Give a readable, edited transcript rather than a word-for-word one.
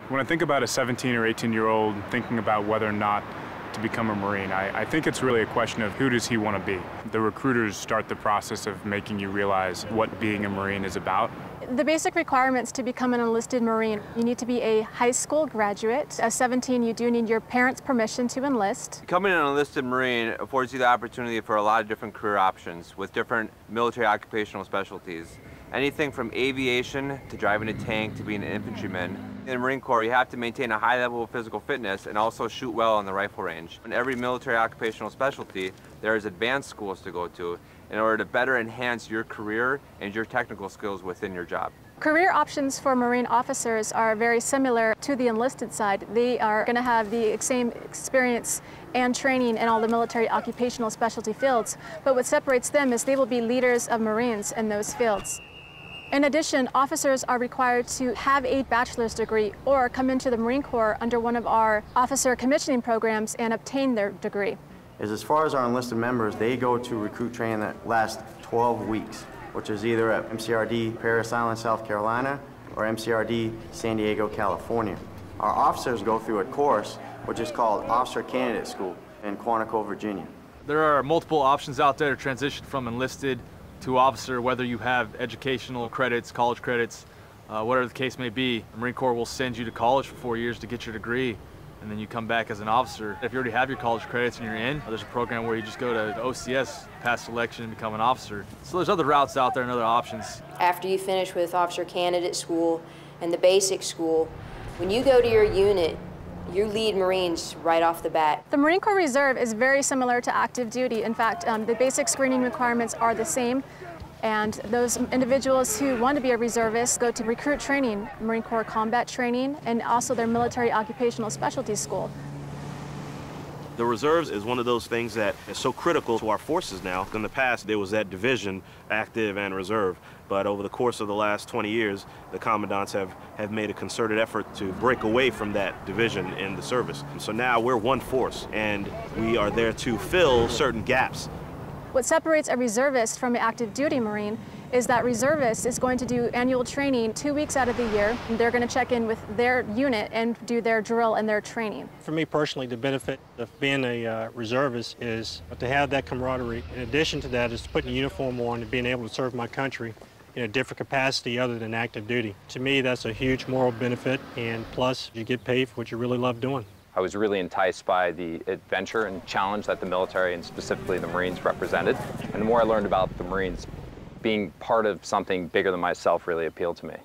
When I think about a 17 or 18-year-old thinking about whether or not to become a Marine, I think it's really a question of who does he want to be. The recruiters start the process of making you realize what being a Marine is about. The basic requirements to become an enlisted Marine: you need to be a high school graduate. At 17, you do need your parents' permission to enlist. Becoming an enlisted Marine affords you the opportunity for a lot of different career options with different military occupational specialties. Anything from aviation to driving a tank to being an infantryman. In the Marine Corps, you have to maintain a high level of physical fitness and also shoot well on the rifle range. In every military occupational specialty, there is advanced schools to go to in order to better enhance your career and your technical skills within your job. Career options for Marine officers are very similar to the enlisted side. They are going to have the same experience and training in all the military occupational specialty fields, but what separates them is they will be leaders of Marines in those fields. In addition, officers are required to have a bachelor's degree or come into the Marine Corps under one of our officer commissioning programs and obtain their degree. As far as our enlisted members, they go to recruit training that lasts 12 weeks, which is either at MCRD Parris Island, South Carolina, or MCRD San Diego, California. Our officers go through a course which is called Officer Candidate School in Quantico, Virginia. There are multiple options out there to transition from enlisted to officer, whether you have educational credits, college credits, whatever the case may be. The Marine Corps will send you to college for 4 years to get your degree, and then you come back as an officer. If you already have your college credits and you're in, there's a program where you just go to the OCS, pass selection, and become an officer. So there's other routes out there and other options. After you finish with Officer Candidate School and the basic school, when you go to your unit, you lead Marines right off the bat. The Marine Corps Reserve is very similar to active duty. In fact, the basic screening requirements are the same, and those individuals who want to be a reservist go to recruit training, Marine Corps combat training, and also their military occupational specialty school. The reserves is one of those things that is so critical to our forces now. In the past, there was that division, active and reserve, but over the course of the last 20 years, the commandants have made a concerted effort to break away from that division in the service. So now we're one force, and we are there to fill certain gaps. What separates a reservist from an active duty Marine is that reservist is going to do annual training 2 weeks out of the year. They're going to check in with their unit and do their drill and their training. For me personally, the benefit of being a reservist is to have that camaraderie. In addition to that is putting a uniform on and being able to serve my country in a different capacity other than active duty. To me, that's a huge moral benefit, and plus you get paid for what you really love doing. I was really enticed by the adventure and challenge that the military and specifically the Marines represented. And the more I learned about the Marines, being part of something bigger than myself really appealed to me.